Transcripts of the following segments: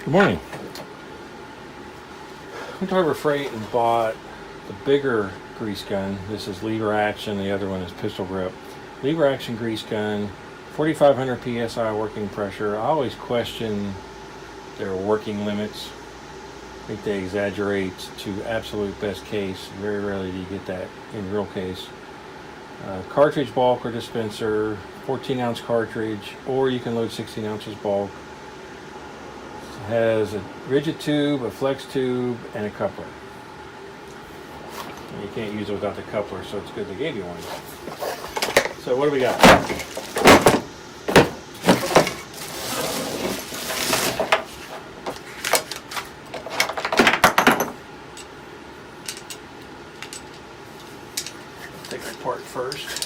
Good morning. Went to Harbor Freight and bought the bigger grease gun. This is lever action, the other one is pistol grip. Lever action grease gun, 4,500 psi working pressure. I always question their working limits. I think they exaggerate to absolute best case. Very rarely do you get that in real case. Cartridge bulk or dispenser, 14 ounce cartridge, or you can load 16 ounces bulk. Has a rigid tube, a flex tube, and a coupler. And you can't use it without the coupler, so it's good they gave you one. So what do we got? Take it apart first.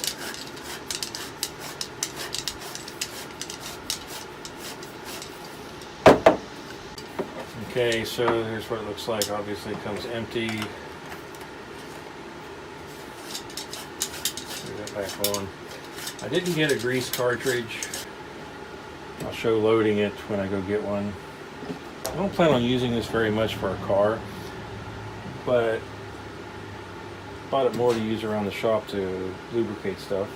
Okay, so here's what it looks like. Obviously it comes empty. Put that back on. I didn't get a grease cartridge. I'll show loading it when I go get one. I don't plan on using this very much for a car, but bought it more to use around the shop to lubricate stuff.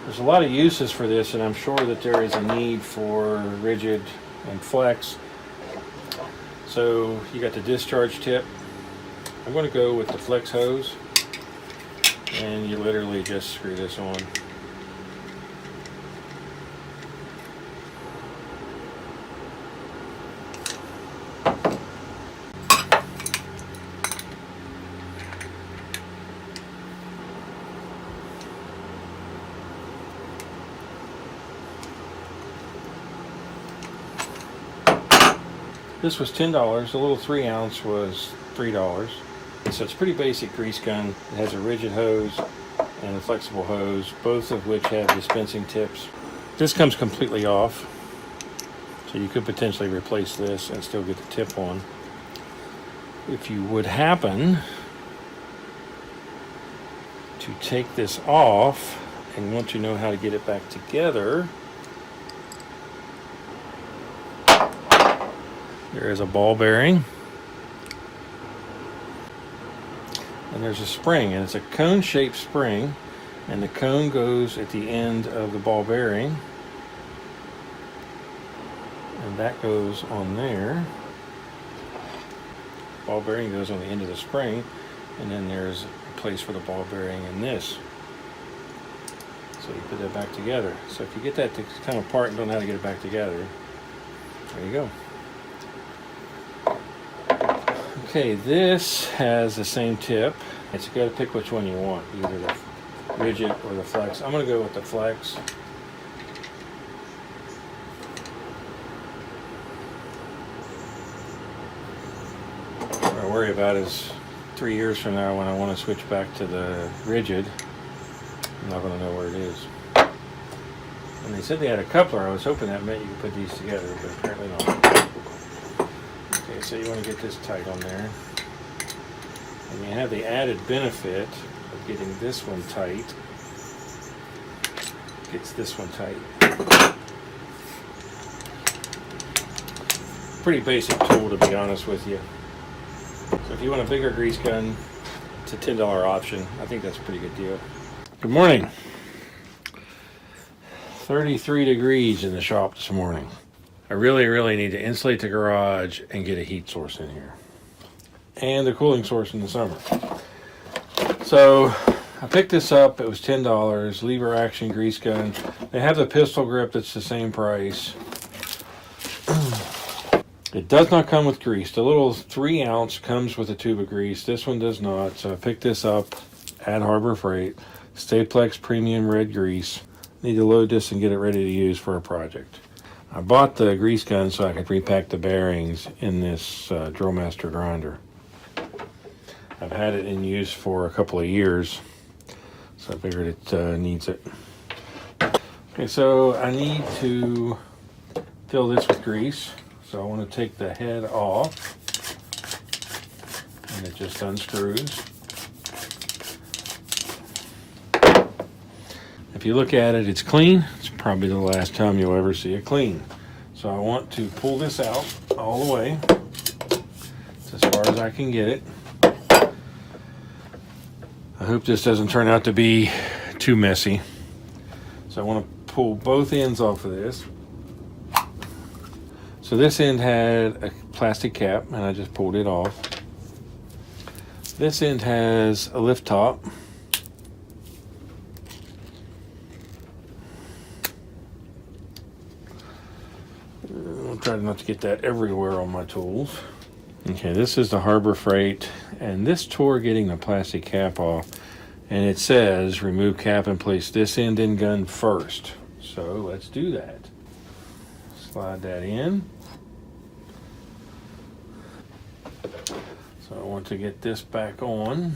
There's a lot of uses for this, and I'm sure that there is a need for rigid and flex. So you got the discharge tip. I'm going to go with the flex hose, and you literally just screw this on. This was $10, a little 3 ounce was $3. So it's a pretty basic grease gun. It has a rigid hose and a flexible hose, both of which have dispensing tips. This comes completely off, so you could potentially replace this and still get the tip on. If you would happen to take this off and want to know how to get it back together, there is a ball bearing, and there's a spring, and it's a cone-shaped spring, and the cone goes at the end of the ball bearing, and that goes on there. Ball bearing goes on the end of the spring, and then there's a place for the ball bearing in this. So you put that back together. So if you get that to come apart and don't know how to get it back together, there you go. Okay, this has the same tip. It's got to pick which one you want, either the rigid or the flex. I'm going to go with the flex. What I worry about is 3 years from now when I want to switch back to the rigid, I'm not going to know where it is. When they said they had a coupler, I was hoping that meant you could put these together, but apparently not. Okay, so you want to get this tight on there. And you have the added benefit of getting this one tight. Gets this one tight. Pretty basic tool, to be honest with you. So if you want a bigger grease gun, it's a $10 option. I think that's a pretty good deal. Good morning. 33 degrees in the shop this morning. I really need to insulate the garage and get a heat source in here. And a cooling source in the summer. So I picked this up. It was $10. Lever action grease gun. They have the pistol grip that's the same price. It does not come with grease. The little 3 ounce comes with a tube of grease. This one does not. So I picked this up at Harbor Freight. Staplex Premium Red Grease. Need to load this and get it ready to use for a project. I bought the grease gun so I could repack the bearings in this Drillmaster grinder. I've had it in use for a couple of years, so I figured it needs it. Okay, so I need to fill this with grease. So I want to take the head off, and it just unscrews. If you look at it, it's clean. It's probably the last time you'll ever see it clean. So I want to pull this out all the way, as far as I can get it. I hope this doesn't turn out to be too messy. So I want to pull both ends off of this. So this end had a plastic cap, and I just pulled it off. This end has a lift top. I'll try not to get that everywhere on my tools. Okay, this is the Harbor Freight, and this tore getting the plastic cap off, and it says remove cap and place this end in gun first. So let's do that. Slide that in. So I want to get this back on.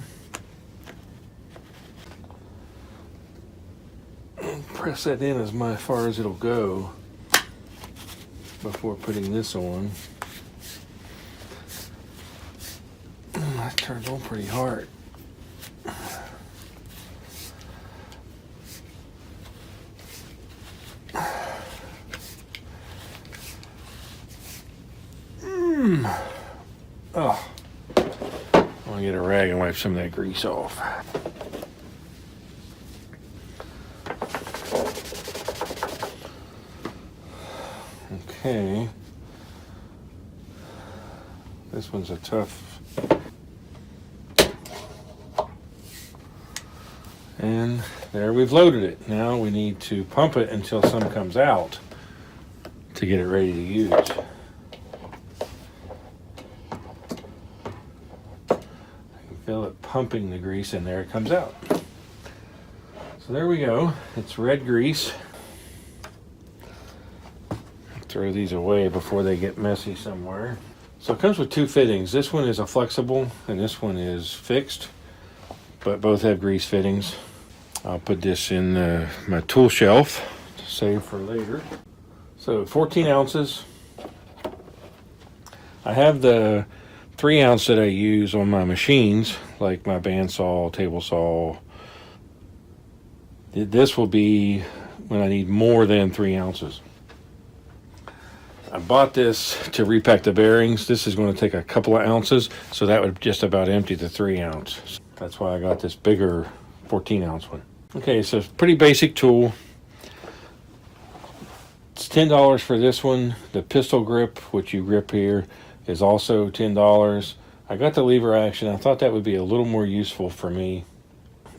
Press that in as far as it'll go before putting this on. That turns on pretty hard. Oh, I'm gonna get a rag and wipe some of that grease off. Okay, this one's a tough. And there, we've loaded it. Now we need to pump it until some comes out to get it ready to use. I can feel it pumping the grease in there. It comes out. So there we go. It's red grease. Throw these away before they get messy somewhere. So it comes with two fittings. This one is a flexible and this one is fixed, but both have grease fittings. I'll put this in my tool shelf to save for later. So 14 ounces. I have the 3 ounce that I use on my machines, like my bandsaw, table saw. This will be when I need more than 3 ounces. I bought this to repack the bearings. This is going to take a couple of ounces, so that would just about empty the 3 ounce. That's why I got this bigger 14 ounce one. Okay, so it's a pretty basic tool. It's $10 for this one. The pistol grip, which you grip here, is also $10. I got the lever action. I thought that would be a little more useful for me.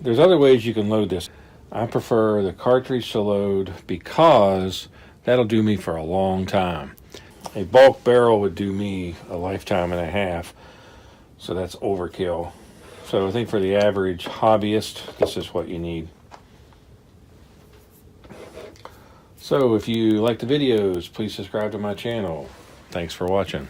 There's other ways you can load this. I prefer the cartridge to load because that'll do me for a long time. A bulk barrel would do me a lifetime and a half, so that's overkill. So I think for the average hobbyist, this is what you need. So if you like the videos, please subscribe to my channel. Thanks for watching.